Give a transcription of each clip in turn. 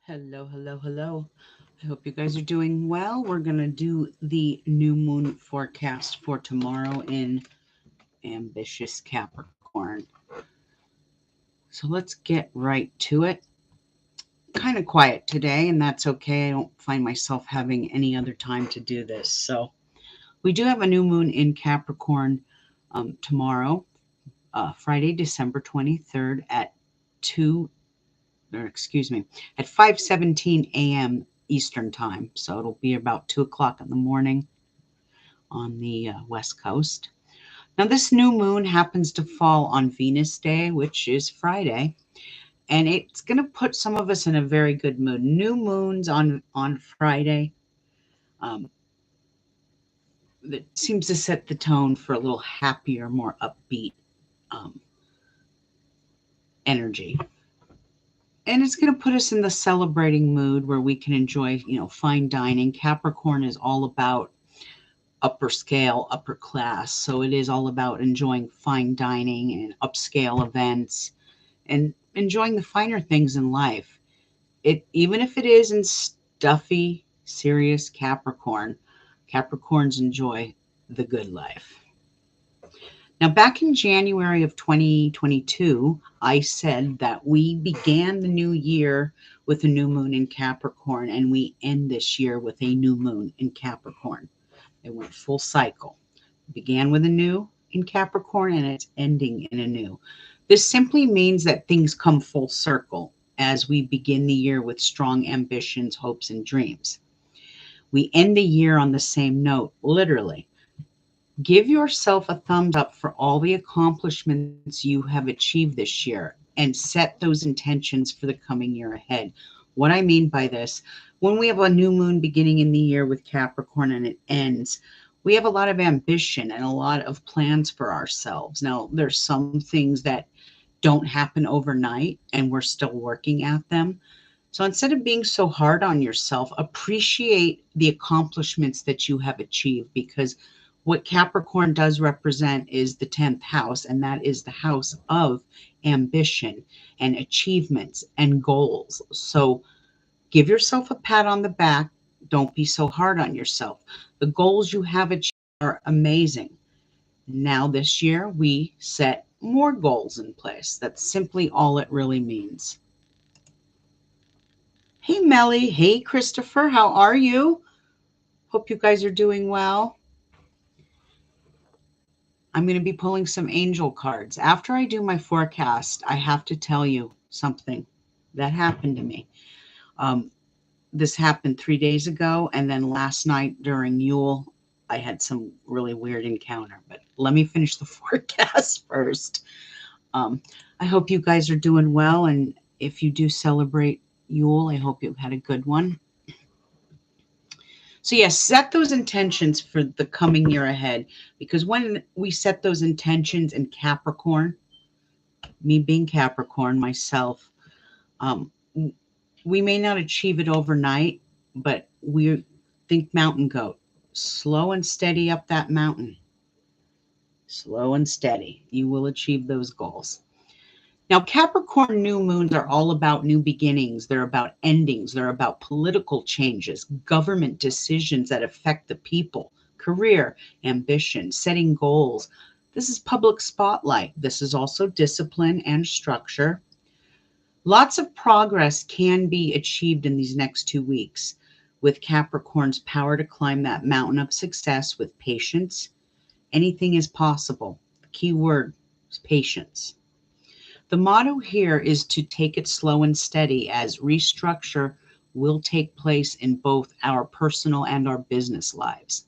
Hello, hello, hello. I hope you guys are doing well. We're going to do the new moon forecast for tomorrow in ambitious Capricorn. So let's get right to it. Kind of quiet today, and that's okay. I don't find myself having any other time to do this. So we do have a new moon in Capricorn tomorrow, Friday, December 23rd at 2 or excuse me, at 5:17 a.m. Eastern time. So it'll be about 2 o'clock in the morning on the West Coast. Now, this new moon happens to fall on Venus Day, which is Friday, and it's going to put some of us in a very good mood. New moons on Friday um, that seems to set the tone for a little happier, more upbeat um, energy. And it's going to put us in the celebrating mood where we can enjoy, fine dining. Capricorn is all about upper scale, upper class. So it is all about enjoying fine dining and upscale events and enjoying the finer things in life. Even if it is in stuffy, serious Capricorn, Capricorns enjoy the good life. Now, back in January of 2022, I said that we began the new year with a new moon in Capricorn, and we end this year with a new moon in Capricorn. It went full cycle. It began with a new in Capricorn, and it's ending in a new. This simply means that things come full circle as we begin the year with strong ambitions, hopes, and dreams. We end the year on the same note, literally. Give yourself a thumbs up for all the accomplishments you have achieved this year and set those intentions for the coming year ahead. What I mean by this, when we have a new moon beginning in the year with Capricorn and it ends, we have a lot of ambition and a lot of plans for ourselves. Now, there's some things that don't happen overnight and we're still working at them. So instead of being so hard on yourself, appreciate the accomplishments that you have achieved, because what Capricorn does represent is the 10th house, and that is the house of ambition and achievements and goals. So give yourself a pat on the back. Don't be so hard on yourself. The goals you have achieved are amazing. Now, this year, we set more goals in place. That's simply all it really means. Hey, Melly. Hey, Christopher. How are you? Hope you guys are doing well. I'm going to be pulling some angel cards. After I do my forecast, I have to tell you something that happened to me. This happened 3 days ago, and then last night during Yule, I had some really weird encounter. But let me finish the forecast first. I hope you guys are doing well, and if you do celebrate Yule, I hope you had a good one. So, yes, set those intentions for the coming year ahead, because when we set those intentions in Capricorn, me being Capricorn myself, um, we may not achieve it overnight, but we think mountain goat, slow and steady up that mountain, slow and steady. You will achieve those goals. Now, Capricorn new moons are all about new beginnings. They're about endings. They're about political changes, government decisions that affect the people, career, ambition, setting goals. This is public spotlight. This is also discipline and structure. Lots of progress can be achieved in these next 2 weeks with Capricorn's power to climb that mountain of success with patience. Anything is possible. The key word is patience. The motto here is to take it slow and steady, as restructure will take place in both our personal and our business lives.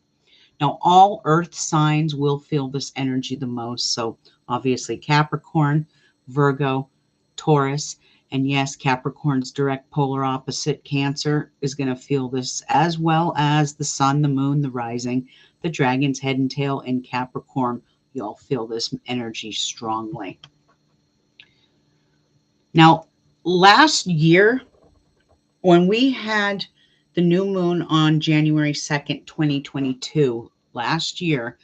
Now, all earth signs will feel this energy the most. So, obviously, Capricorn, Virgo, Taurus, and yes, Capricorn's direct polar opposite, Cancer, is going to feel this, as well as the sun, the moon, the rising, the dragon's head and tail in Capricorn. You'll feel this energy strongly. Now, last year, when we had the new moon on January 2nd, 2022, last year,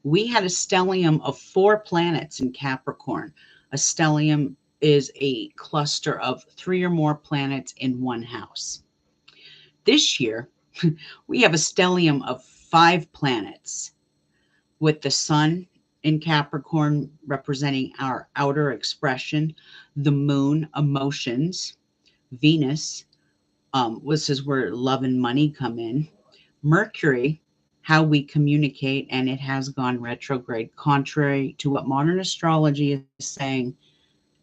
we had a stellium of 4 planets in Capricorn. A stellium is a cluster of 3 or more planets in one house. This year, we have a stellium of 5 planets, with the sun in Capricorn representing our outer expression, the moon, emotions, Venus, this is where love and money come in, Mercury, how we communicate, and it has gone retrograde, contrary to what modern astrology is saying.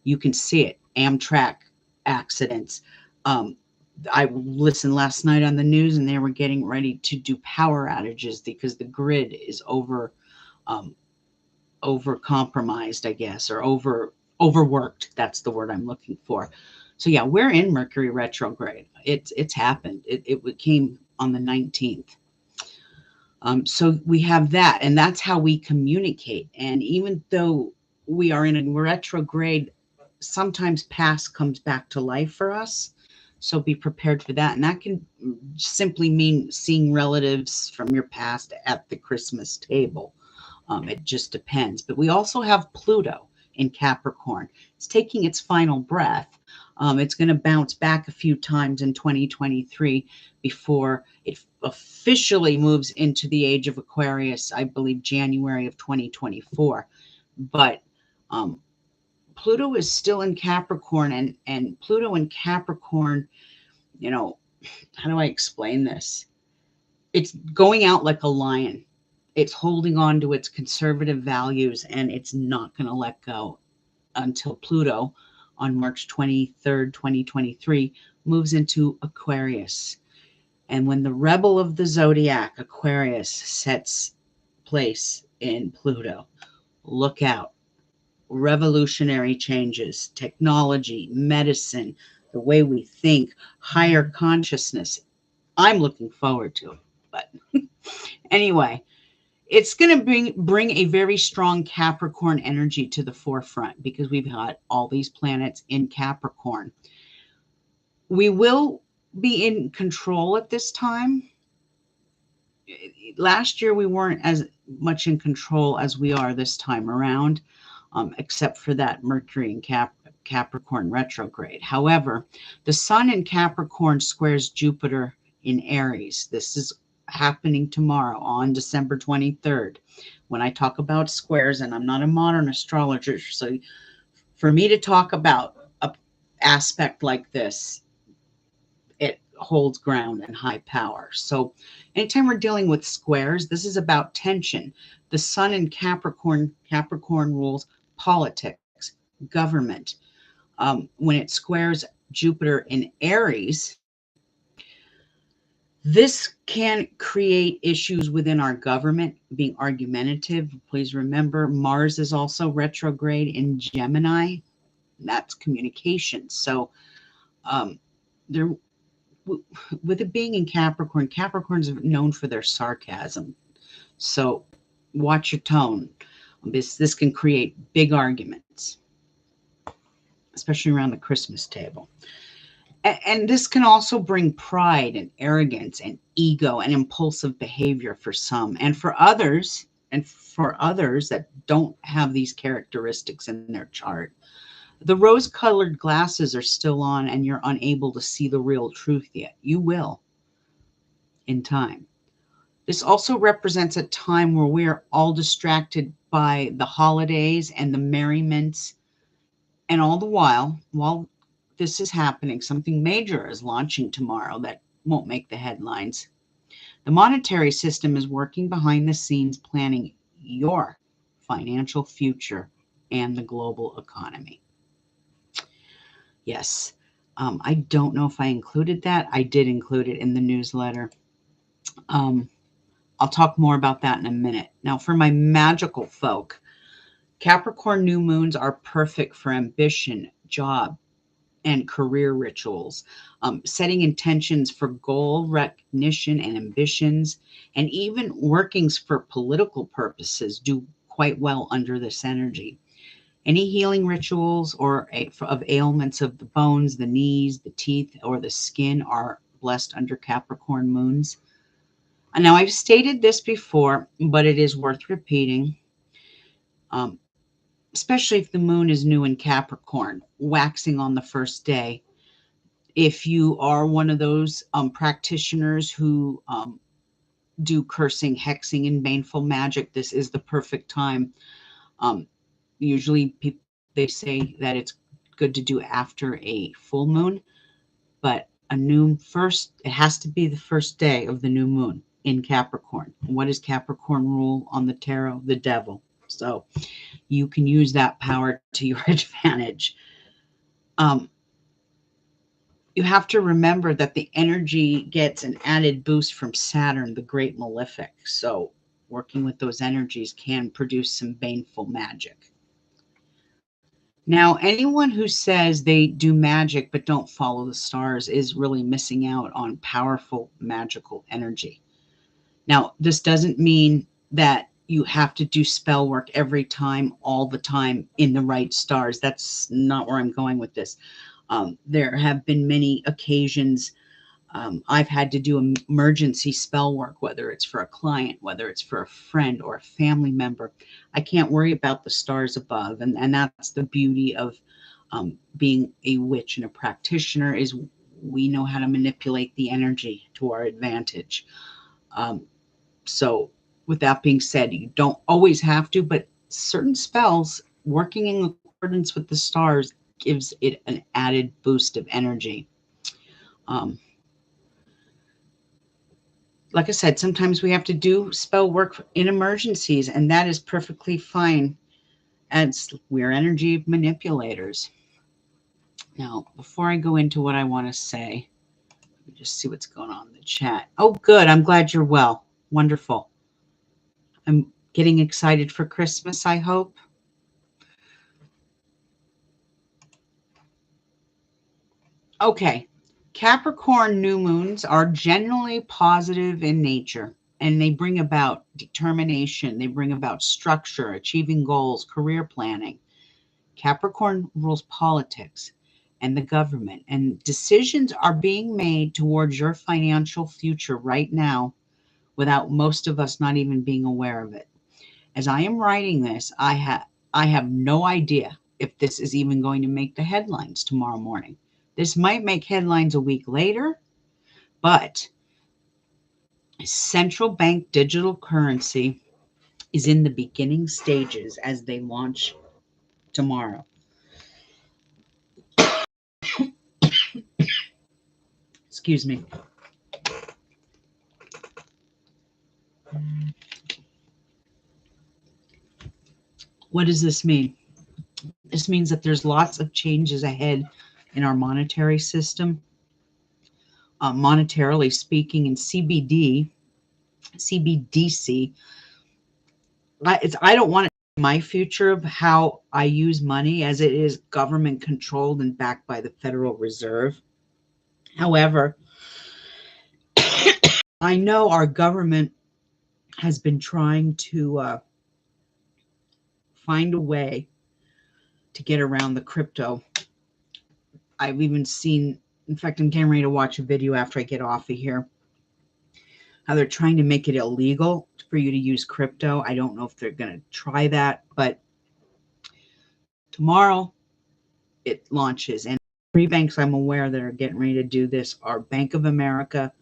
You can see it. Amtrak accidents. I listened last night on the news, and they were getting ready to do power outages because the grid is um, over compromised, I guess, or overworked. That's the word I'm looking for. So yeah, we're in Mercury retrograde. It's happened. It came on the 19th. So we have that, and that's how we communicate. And even though we are in a retrograde, sometimes past comes back to life for us. So be prepared for that. And that can simply mean seeing relatives from your past at the Christmas table. It just depends. But we also have Pluto in Capricorn. It's taking its final breath. It's going to bounce back a few times in 2023 before it officially moves into the age of Aquarius, I believe January of 2024. But Pluto is still in Capricorn, and Pluto in Capricorn, you know, how do I explain this? It's going out like a lion. It's holding on to its conservative values, and it's not going to let go until Pluto on March 23rd, 2023 moves into Aquarius. And when the rebel of the zodiac, Aquarius, sets place in Pluto, look out. Revolutionary changes, technology, medicine, the way we think, higher consciousness. I'm looking forward to it. But anyway, it's going to bring a very strong Capricorn energy to the forefront because we've got all these planets in Capricorn. We will be in control at this time. Last year, we weren't as much in control as we are this time around, except for that Mercury in Capricorn retrograde. However, the sun in Capricorn squares Jupiter in Aries. This is happening tomorrow on December 23rd. When I talk about squares, and I'm not a modern astrologer, so for me to talk about an aspect like this, it holds ground and high power. So anytime we're dealing with squares, this is about tension. The sun in Capricorn rules politics, government. When it squares Jupiter in Aries, this can create issues within our government, being argumentative. Please remember, Mars is also retrograde in Gemini. That's communication. So there, with it being in Capricorn, Capricorns are known for their sarcasm. So watch your tone. This can create big arguments, especially around the Christmas table. And this can also bring pride and arrogance and ego and impulsive behavior for some, and for others that don't have these characteristics in their chart. The rose-colored glasses are still on, and you're unable to see the real truth yet. You will in time. This also represents a time where we are all distracted by the holidays and the merriments, and all the while this is happening, something major is launching tomorrow that won't make the headlines. The monetary system is working behind the scenes, planning your financial future and the global economy. Yes, I don't know if I included that. I did include it in the newsletter. I'll talk more about that in a minute. Now, for my magical folk, Capricorn new moons are perfect for ambition, job, and career rituals, setting intentions for goal recognition and ambitions, and even workings for political purposes do quite well under this energy. Any healing rituals or of ailments of the bones, the knees, the teeth, or the skin are blessed under Capricorn moons. And now, I've stated this before, but it is worth repeating. especially if the moon is new in Capricorn, waxing on the first day. If you are one of those practitioners who do cursing, hexing, and baneful magic, this is the perfect time. Um, Usually people, they say that it's good to do after a full moon, but it has to be the first day of the new moon in Capricorn. What does Capricorn rule on the tarot? The devil. So you can use that power to your advantage. Um, you have to remember that the energy gets an added boost from Saturn, the great malefic. So working with those energies can produce some baneful magic. Now, anyone who says they do magic but don't follow the stars is really missing out on powerful magical energy. Now, this doesn't mean that you have to do spell work every time, all the time in the right stars. That's not where I'm going with this. There have been many occasions I've had to do emergency spell work, whether it's for a client, whether it's for a friend or a family member. I can't worry about the stars above. And that's the beauty of being a witch and a practitioner, is we know how to manipulate the energy to our advantage. So with that being said, you don't always have to, but certain spells working in accordance with the stars gives it an added boost of energy. Like I said, sometimes we have to do spell work in emergencies, and that is perfectly fine, as we're energy manipulators. Now, before I go into what I want to say, let me just see what's going on in the chat. Oh, good. I'm glad you're well. Wonderful. I'm getting excited for Christmas, I hope. Okay. Capricorn new moons are generally positive in nature, and they bring about determination. They bring about structure, achieving goals, career planning. Capricorn rules politics and the government, and decisions are being made towards your financial future right now without most of us not even being aware of it. As I am writing this, I have no idea if this is even going to make the headlines tomorrow morning. This might make headlines a week later, but central bank digital currency is in the beginning stages as they launch tomorrow. Excuse me. What does this mean? This means that there's lots of changes ahead in our monetary system. Monetarily speaking, in CBDC, I don't want it in my future of how I use money, as it is government controlled and backed by the Federal Reserve. However, I know our government has been trying to find a way to get around the crypto. I've even seen, in fact, I'm getting ready to watch a video after I get off of here, how they're trying to make it illegal for you to use crypto. I don't know if they're going to try that, but tomorrow it launches. And 3 banks I'm aware that are getting ready to do this are Bank of America,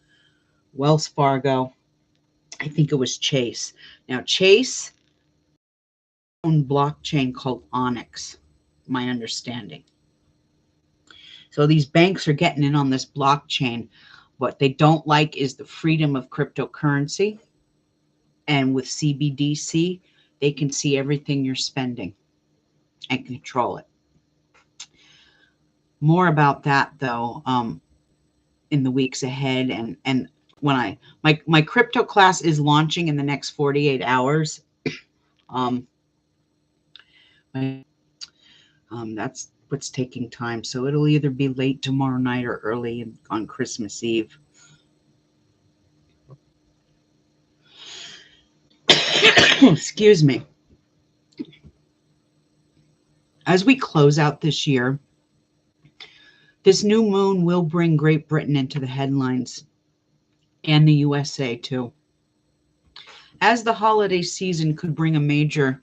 Wells Fargo, I think it was Chase. Now, Chase owned blockchain called Onyx, my understanding. So these banks are getting in on this blockchain. What they don't like is the freedom of cryptocurrency. And with CBDC, they can see everything you're spending and control it. More about that, though, in the weeks ahead. And when my crypto class is launching in the next 48 hours. That's what's taking time. So it'll either be late tomorrow night or early on Christmas Eve. Excuse me. As we close out this year, this new moon will bring Great Britain into the headlines, and the USA too, as the holiday season could bring a major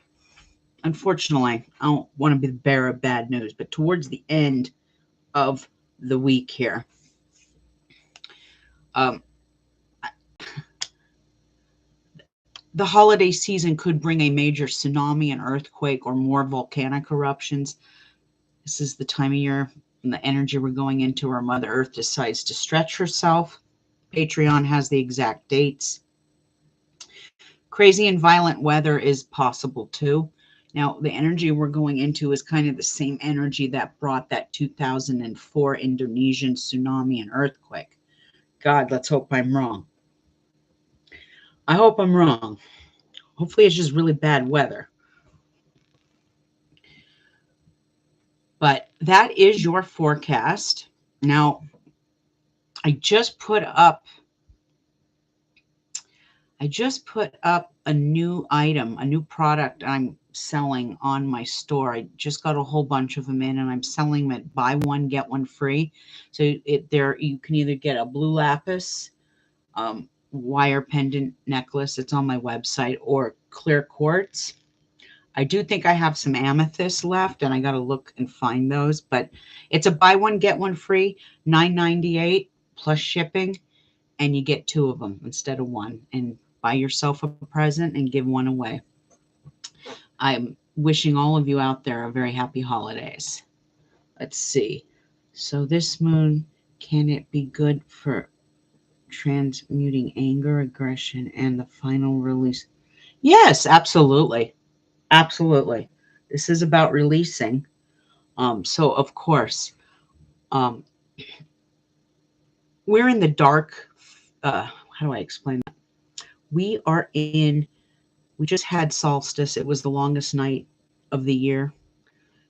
unfortunately, I don't want to be the bearer of bad news, but towards the end of the week here, um, the holiday season could bring a major tsunami, an earthquake, or more volcanic eruptions. This is the time of year and the energy we're going into where Mother Earth decides to stretch herself. Patreon has the exact dates. Crazy and violent weather is possible too. Now, the energy we're going into is kind of the same energy that brought that 2004 Indonesian tsunami and earthquake. God, let's hope I'm wrong. I hope I'm wrong. Hopefully, it's just really bad weather. But that is your forecast. Now, I just put up a new item, a new product I'm selling on my store. I just got a whole bunch of them in, and I'm selling them at buy one get one free. So you can either get a blue lapis wire pendant necklace. It's on my website, or clear quartz. I do think I have some amethyst left, and I got to look and find those. But it's a buy one get one free, $9.98 plus shipping, and you get two of them instead of one. And buy yourself a present and give one away. I'm wishing all of you out there a very happy holidays. Let's see. So this moon, can it be good for transmuting anger, aggression, and the final release? Yes, absolutely. Absolutely. This is about releasing. So of course, um, we're in the dark. How do I explain that? We are in, we just had solstice. It was the longest night of the year.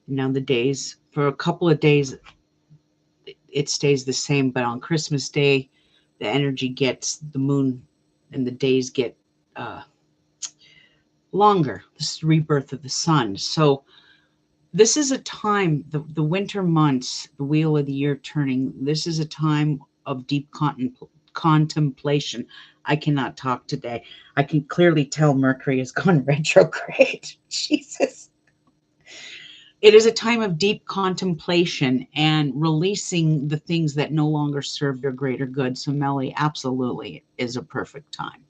Now the days, for a couple of days, it stays the same, but on Christmas Day, the energy gets, the moon and the days get uh, longer. This is the rebirth of the sun. So this is a time, the winter months, the wheel of the year turning, this is a time of deep contemplation. I cannot talk today. I can clearly tell Mercury has gone retrograde. Jesus. It is a time of deep contemplation and releasing the things that no longer serve your greater good. So Melly absolutely is a perfect time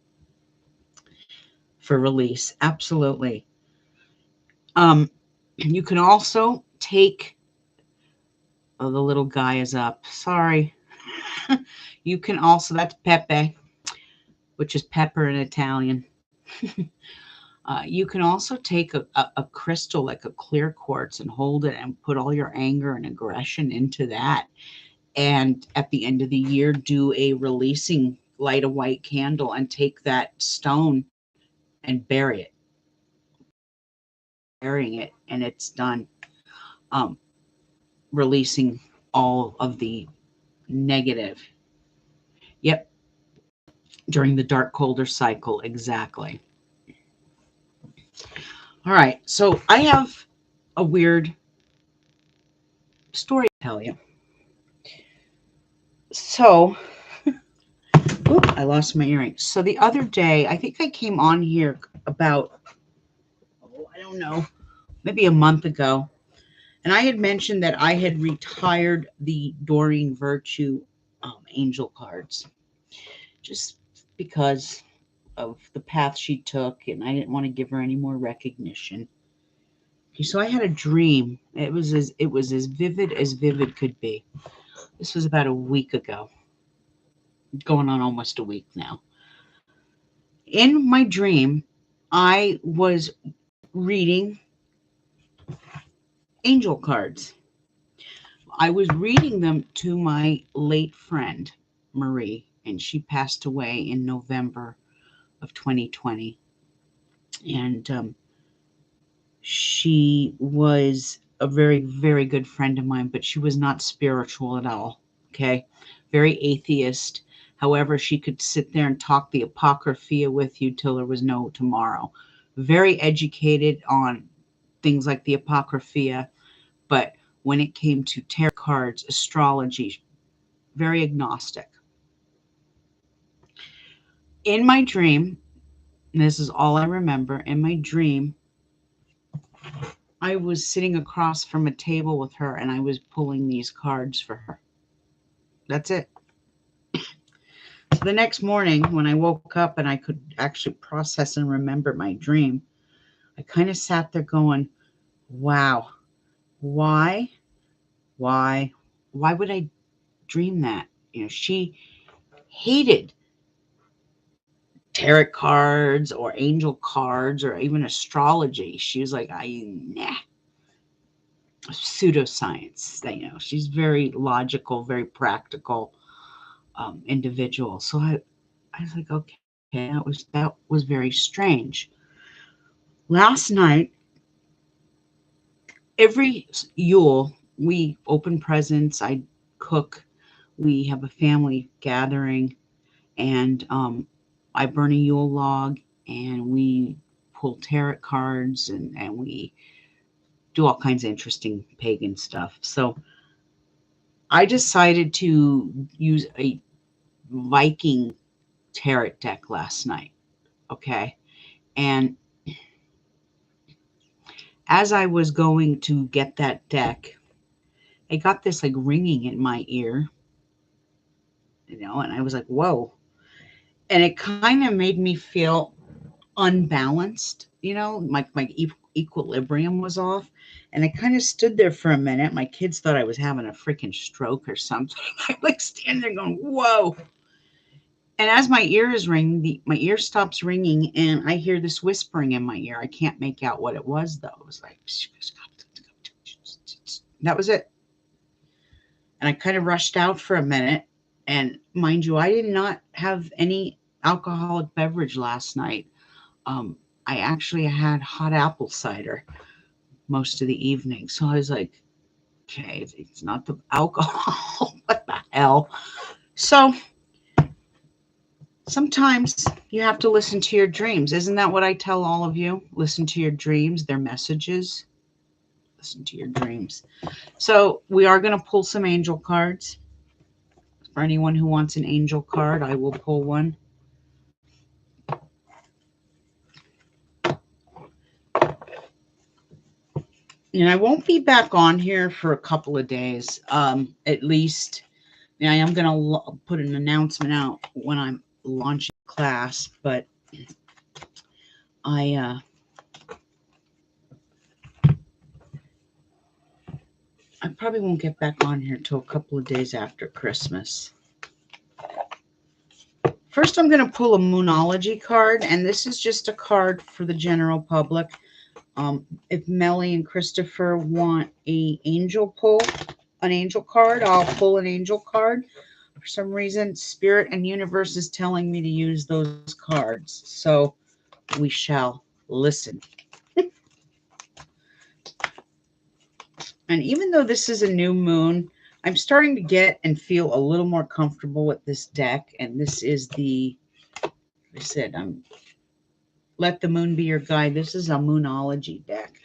for release. Absolutely. You can also take, oh, the little guy is up. Sorry. You can also, that's Pepe, which is pepper in Italian. You can also take a crystal like a clear quartz and hold it and put all your anger and aggression into that. And at the end of the year, do a releasing, light a white candle and take that stone and bury it, burying it, and it's done. Um, Releasing all of the negative. Yep, during the dark, colder cycle, exactly. All right, so I have a weird story to tell you. So, I lost my earrings. So the other day, I think I came on here about, oh, I don't know, maybe a month ago, and I had mentioned that I had retired the Doreen Virtue angel cards just because of the path she took, and I didn't want to give her any more recognition. Okay, so I had a dream. It was as vivid could be. This was about a week ago, going on almost a week now. In my dream, I was reading angel cards. I was reading them to my late friend, Marie, and she passed away in November of 2020. And she was a very, very good friend of mine, but she was not spiritual at all. Okay. Very atheist. However, she could sit there and talk the Apocrypha with you till there was no tomorrow. Very educated on things like the Apocrypha, but when it came to tarot cards, astrology, very agnostic. In my dream, and this is all I remember, in my dream, I was sitting across from a table with her and I was pulling these cards for her. That's it. So the next morning when I woke up and I could actually process and remember my dream, I kind of sat there going, wow, why, why, why would I dream that? You know, she hated tarot cards or angel cards or even astrology. She was like, nah, pseudoscience. You know, she's very logical, very practical individual. So I was like, okay, that was very strange. Last night, every Yule, we open presents. I cook. We have a family gathering, and I burn a Yule log, and we pull tarot cards, and we do all kinds of interesting pagan stuff. So I decided to use a Viking tarot deck last night. Okay. And as I was going to get that deck, I got this like ringing in my ear, and I was like, whoa. And it kind of made me feel unbalanced, my equilibrium was off. And I kind of stood there for a minute. My kids thought I was having a freaking stroke or something. I'm like standing there going, whoa. And as my ear is ringing, my ear stops ringing, and I hear this whispering in my ear. I can't make out what it was, though. It was like, that was it. And I kind of rushed out for a minute. And mind you, I did not have any alcoholic beverage last night. I actually had hot apple cider most of the evening. So I was like, okay, it's not the alcohol. What the hell? So sometimes you have to listen to your dreams. Isn't that what I tell all of you? Listen to your dreams, their messages. Listen to your dreams. So we are going to pull some angel cards. For anyone who wants an angel card, I will pull one. And I won't be back on here for a couple of days, at least. And I am going to put an announcement out when I'm launching class, but I probably won't get back on here till a couple of days after Christmas. First, I'm going to pull a Moonology card, and this is just a card for the general public. If Melly and Christopher want an angel card, I'll pull an angel card. For some reason, Spirit and Universe is telling me to use those cards, so we shall listen. And even though this is a new moon, I'm starting to get and feel a little more comfortable with this deck. And this is like I said, Let the Moon Be Your Guide. This is a Moonology deck.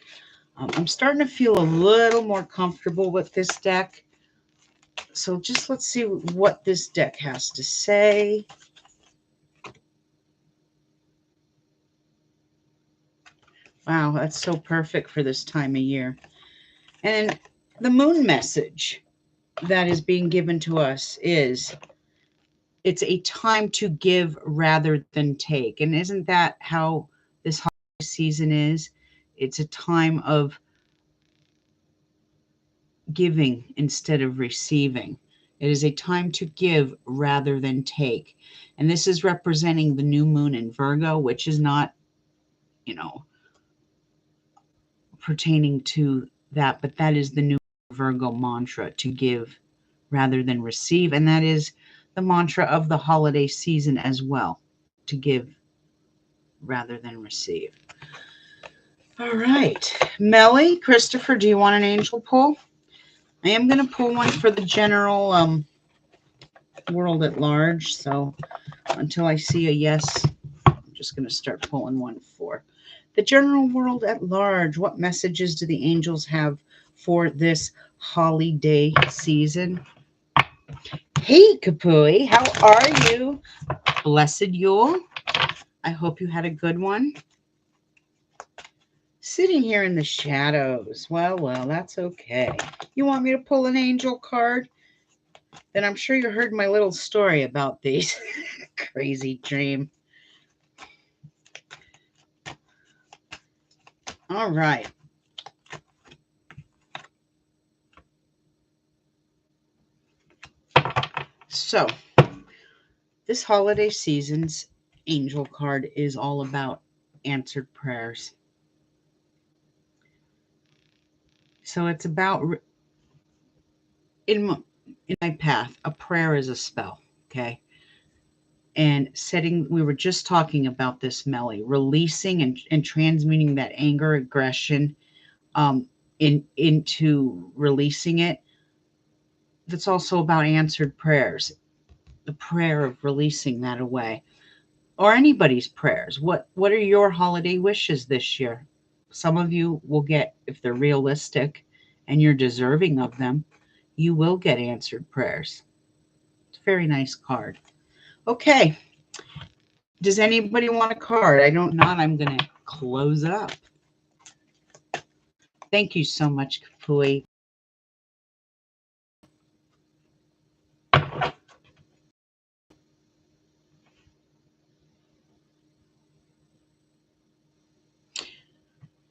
I'm starting to feel a little more comfortable with this deck. So just let's see what this deck has to say. Wow, that's so perfect for this time of year. And the moon message that is being given to us is, it's a time to give rather than take. And isn't that how this holiday season is? It's a time of giving instead of receiving. It is a time to give rather than take. And this is representing the new moon in Virgo, which is not, pertaining to that, but that is the new Virgo mantra, to give rather than receive. And that is the mantra of the holiday season as well, to give rather than receive. All right. Melly, Christopher, do you want an angel pull? I am going to pull one for the general world at large. So until I see a yes, I'm just going to start pulling one for the general world at large. What messages do the angels have for this holiday season? Hey, Kapui, how are you? Blessed Yule. I hope you had a good one. Sitting here in the shadows. Well, that's okay. You want me to pull an angel card? Then I'm sure you heard my little story about these. Crazy dream. All right. So, this holiday season's angel card is all about answered prayers. So, it's about in my path, a prayer is a spell, okay? And we were just talking about this, Melly, releasing and transmuting that anger, aggression into releasing it. That's also about answered prayers, the prayer of releasing that away, or anybody's prayers. What are your holiday wishes this year? Some of you will get, if they're realistic and you're deserving of them, you will get answered prayers. It's a very nice card. Okay. Does anybody want a card? I don't know. I'm going to close up. Thank you so much, Kapui.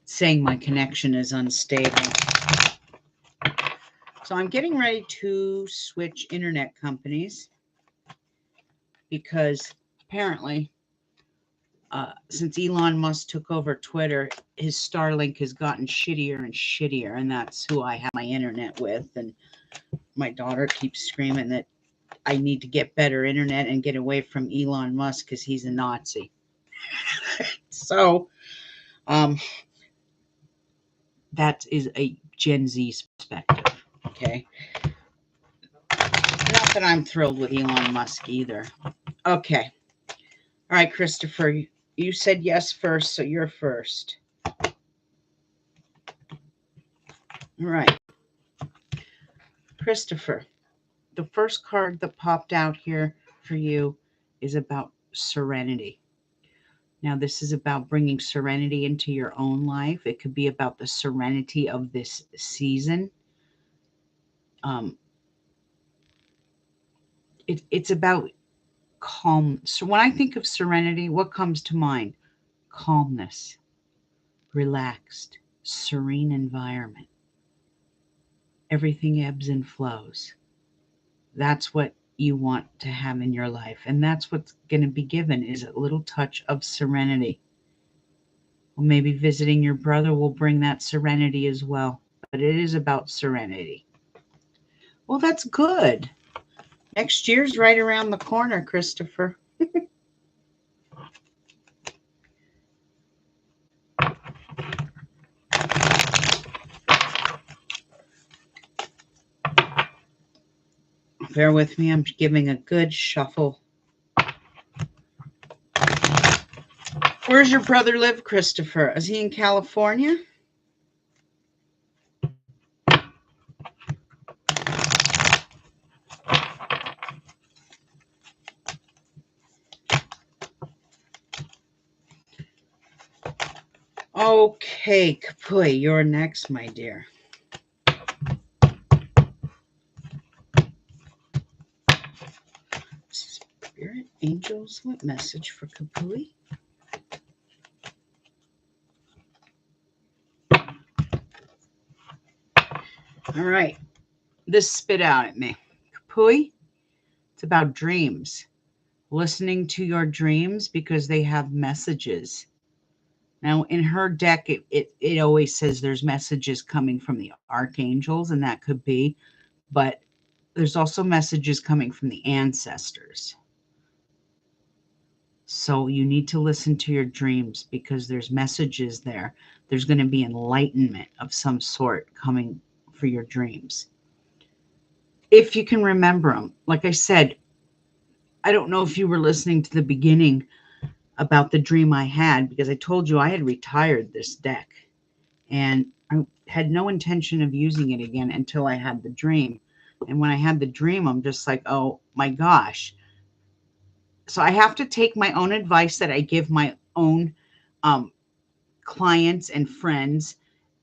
Saying my connection is unstable. So I'm getting ready to switch internet companies because apparently since Elon Musk took over Twitter, his Starlink has gotten shittier and shittier, and that's who I have my internet with. And my daughter keeps screaming that I need to get better internet and get away from Elon Musk because he's a Nazi. So that is a Gen Z's perspective, okay? Not that I'm thrilled with Elon Musk either. Okay. All right, Christopher, you said yes first, so you're first. All right. Christopher, the first card that popped out here for you is about serenity. Now, this is about bringing serenity into your own life. It could be about the serenity of this season. It's about calm. So when I think of serenity, what comes to mind? Calmness, relaxed, serene environment. Everything ebbs and flows. That's what you want to have in your life. And that's what's going to be given, is a little touch of serenity. Well, maybe visiting your brother will bring that serenity as well. But it is about serenity. Well, that's good. Next year's right around the corner, Christopher. Bear with me. I'm giving a good shuffle. Where's your brother live, Christopher? Is he in California? Okay, Kapui, you're next, my dear. Spirit angels, what message for Kapui? All right, this spit out at me. Kapui, it's about dreams. Listening to your dreams because they have messages. Now, in her deck, it always says there's messages coming from the archangels, and that could be, but there's also messages coming from the ancestors. So you need to listen to your dreams because there's messages there. There's going to be enlightenment of some sort coming for your dreams. If you can remember them. Like I said, I don't know if you were listening to the beginning about the dream I had, because I told you I had retired this deck and I had no intention of using it again until I had the dream. And when I had the dream, I'm just like, oh my gosh. So I have to take my own advice that I give my own clients and friends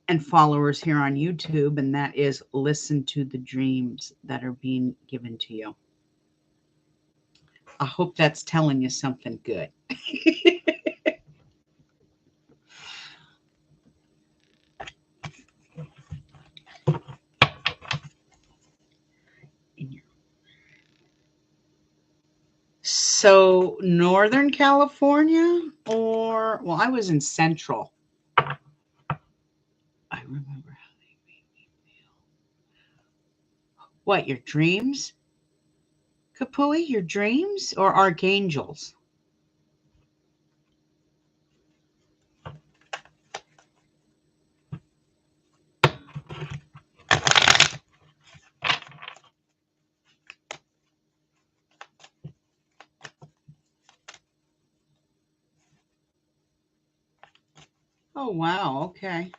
and followers here on YouTube, and that is listen to the dreams that are being given to you. I hope that's telling you something good. So, Northern California, or, well, I was in Central. I remember how they made me feel. What, your dreams? Kapui, your dreams or archangels? Oh, wow. Okay.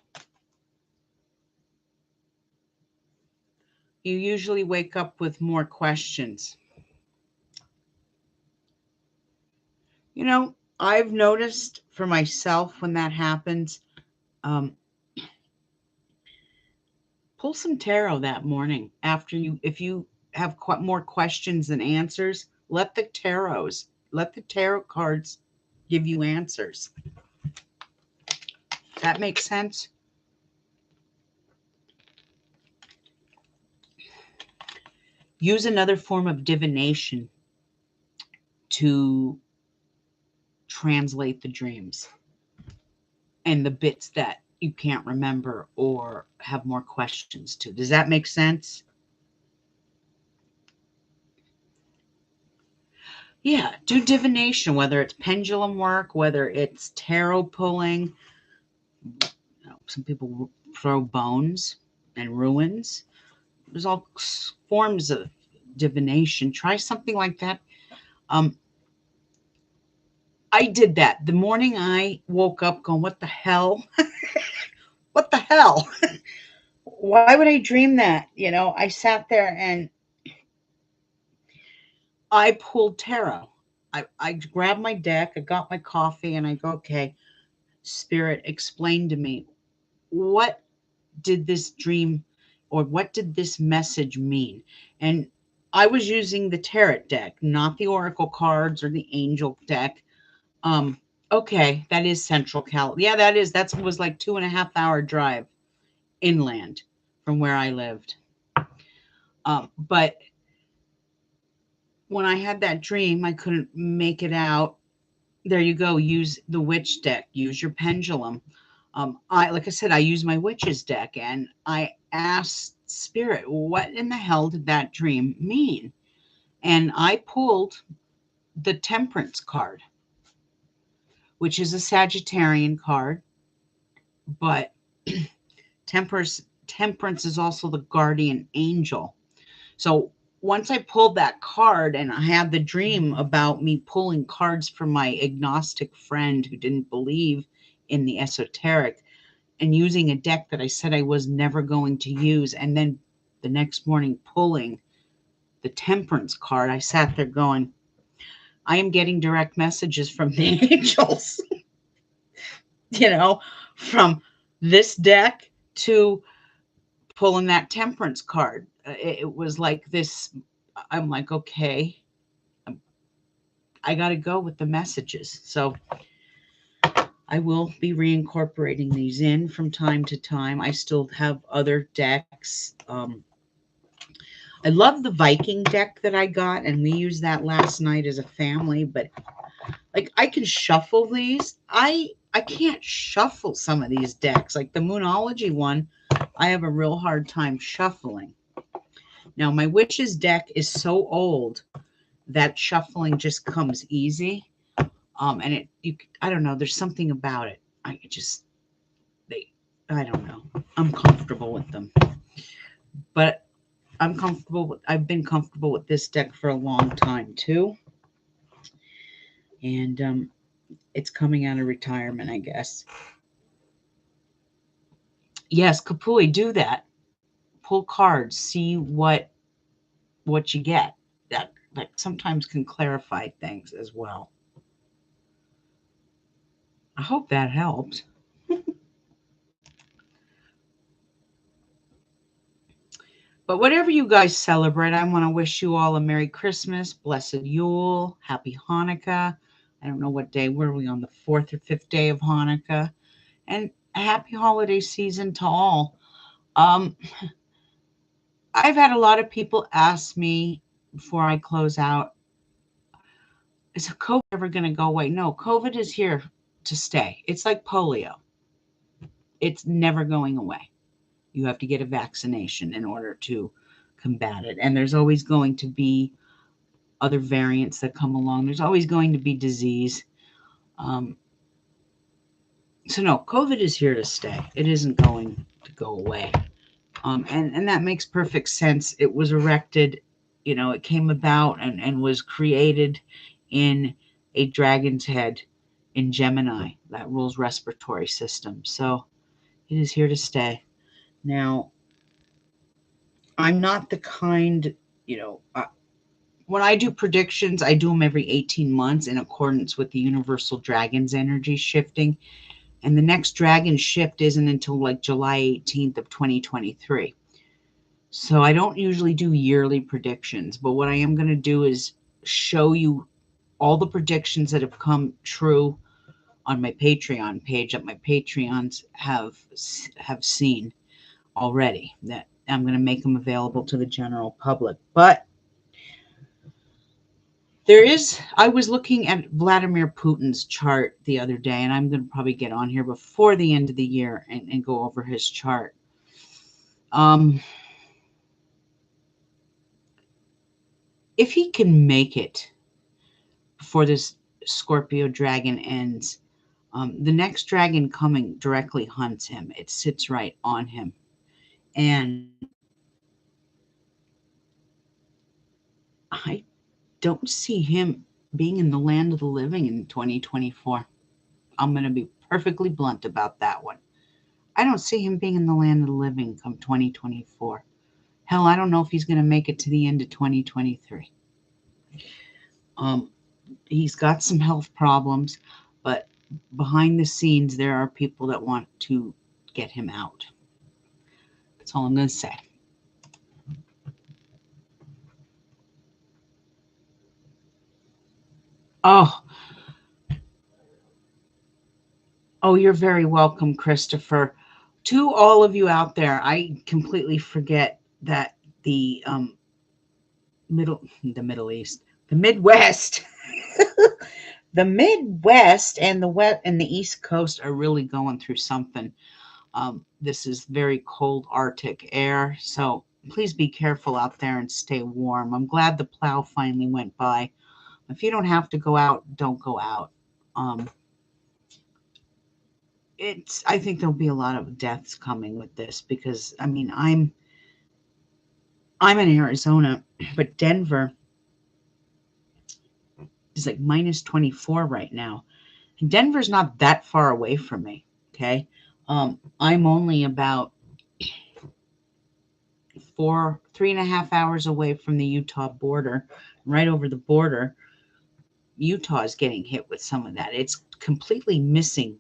You usually wake up with more questions. You know, I've noticed for myself when that happens, um, pull some tarot that morning after you, if you have more questions than answers, let the tarot cards give you answers. That makes sense. Use another form of divination to translate the dreams and the bits that you can't remember or have more questions to. Does that make sense? Yeah, do divination, whether it's pendulum work, whether it's tarot pulling. Some people throw bones and ruins. There's all forms of divination. Try something like that. Um, I did that the morning I woke up going, what the hell? What the hell? Why would I dream that? I sat there and I pulled tarot. I grabbed my deck, I got my coffee, and I go, okay, Spirit, explain to me, what did this dream or what did this message mean? And I was using the tarot deck, not the oracle cards or the angel deck. Okay, that is Central Cal. Yeah, that was like 2.5 hour drive inland from where I lived. But when I had that dream, I couldn't make it out. There you go. Use the witch deck. Use your pendulum. Like I said, I use my witch's deck, and I asked Spirit, what in the hell did that dream mean? And I pulled the Temperance card, which is a Sagittarian card, but Temperance is also the guardian angel. So once I pulled that card and I had the dream about me pulling cards from my agnostic friend who didn't believe in the esoteric and using a deck that I said I was never going to use, and then the next morning pulling the Temperance card, I sat there going, I am getting direct messages from the angels, from this deck to pulling that Temperance card. It was like this. I'm like, okay, I got to go with the messages. So I will be reincorporating these in from time to time. I still have other decks. I love the Viking deck that I got, and we used that last night as a family, but like I can shuffle these. I can't shuffle some of these decks. Like the Moonology one, I have a real hard time shuffling. Now my Witch's deck is so old that shuffling just comes easy. And I don't know, there's something about it. I don't know. I'm comfortable with them. But I've been comfortable with this deck for a long time too. And it's coming out of retirement, I guess. Yes, Kapui, do that. Pull cards, see what you get. That sometimes can clarify things as well. I hope that helped. But whatever you guys celebrate, I want to wish you all a Merry Christmas, Blessed Yule, Happy Hanukkah. I don't know what day, were we on the 4th or 5th day of Hanukkah? And a happy holiday season to all. Um, I've had a lot of people ask me before I close out, is COVID ever going to go away? No, COVID is here to stay. It's like polio. It's never going away. You have to get a vaccination in order to combat it. And there's always going to be other variants that come along. There's always going to be disease. Um, so no, COVID is here to stay. It isn't going to go away. And that makes perfect sense. It was erected, it came about and was created in a dragon's head in Gemini that rules respiratory system. So it is here to stay. Now, I'm not the kind, when I do predictions, I do them every 18 months in accordance with the universal dragon's energy shifting. And the next dragon shift isn't until like July 18th of 2023. So I don't usually do yearly predictions, but what I am going to do is show you all the predictions that have come true on my Patreon page that my Patreons have seen already, that I'm going to make them available to the general public. But I was looking at Vladimir Putin's chart the other day, and I'm going to probably get on here before the end of the year and go over his chart. If he can make it before this Scorpio dragon ends, the next dragon coming directly hunts him. It sits right on him. And I don't see him being in the land of the living in 2024. I'm going to be perfectly blunt about that one. I don't see him being in the land of the living come 2024. Hell, I don't know if he's going to make it to the end of 2023. He's got some health problems, but behind the scenes, there are people that want to get him out. That's all I'm going to say. Oh, you're very welcome, Christopher. To all of you out there, I completely forget that the Middle East, the Midwest, the Midwest and the West and the East Coast are really going through something. This is very cold Arctic air, so please be careful out there and stay warm. I'm glad the plow finally went by. If you don't have to go out, don't go out. I think there'll be a lot of deaths coming with this because I'm in Arizona, but Denver is like minus 24 right now. And Denver's not that far away from me. Okay. I'm only about 3.5 hours away from the Utah border. Right over the border, Utah is getting hit with some of that. It's completely missing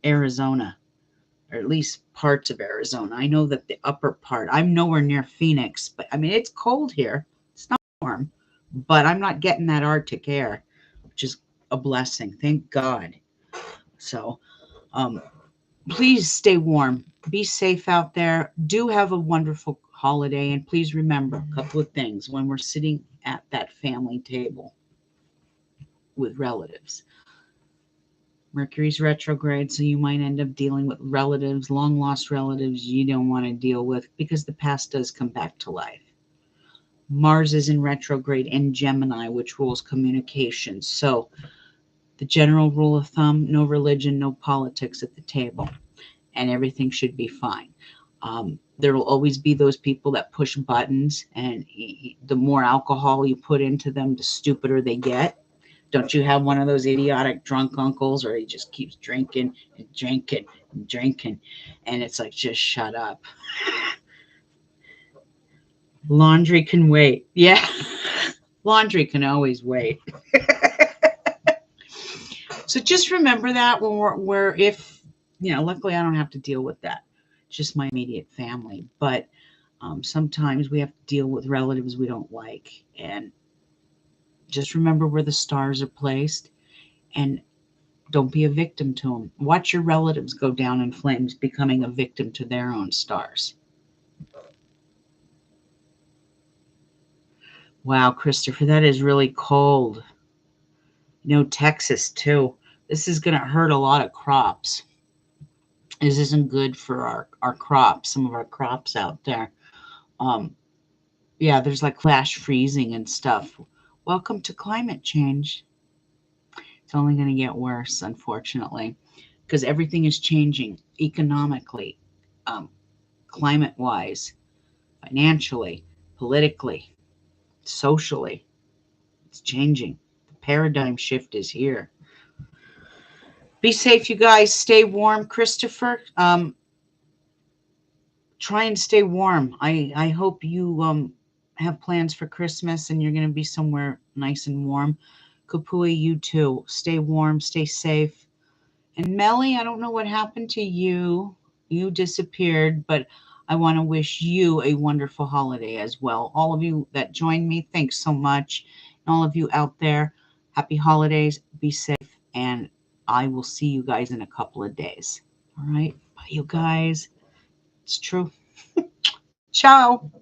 Arizona, or at least parts of Arizona. I know that the upper part, I'm nowhere near Phoenix, but it's cold here. It's not warm, but I'm not getting that Arctic air, which is a blessing. Thank God. So, please stay warm. Be safe out there. Do have a wonderful holiday. And please remember a couple of things when we're sitting at that family table with relatives. Mercury's retrograde, so you might end up dealing with relatives, long-lost relatives you don't want to deal with because the past does come back to life. Mars is in retrograde in Gemini, which rules communication. So the general rule of thumb, no religion, no politics at the table, and everything should be fine. There will always be those people that push buttons, and the more alcohol you put into them, the stupider they get. Don't you have one of those idiotic drunk uncles, or he just keeps drinking and drinking and drinking, and it's like, just shut up. Laundry can wait. Yeah. Laundry can always wait. So just remember that when if, luckily I don't have to deal with that. It's just my immediate family. But Sometimes we have to deal with relatives we don't like. And just remember where the stars are placed and don't be a victim to them. Watch your relatives go down in flames, becoming a victim to their own stars. Wow, Christopher, that is really cold. Texas too. This is going to hurt a lot of crops. This isn't good for our crops, some of our crops out there. Um, yeah, there's like flash freezing and stuff. Welcome to climate change. It's only going to get worse, unfortunately, because everything is changing economically, um, climate wise, financially, politically, socially. It's changing. The paradigm shift is here. Be safe, you guys. Stay warm, Christopher. Try and stay warm. I hope you have plans for Christmas and you're going to be somewhere nice and warm. Kapui, you too. Stay warm, stay safe. And Melly, I don't know what happened to you. You disappeared, but I want to wish you a wonderful holiday as well. All of you that joined me, thanks so much. And all of you out there, happy holidays. Be safe. And I will see you guys in a couple of days. All right. Bye, you guys. It's true. Ciao.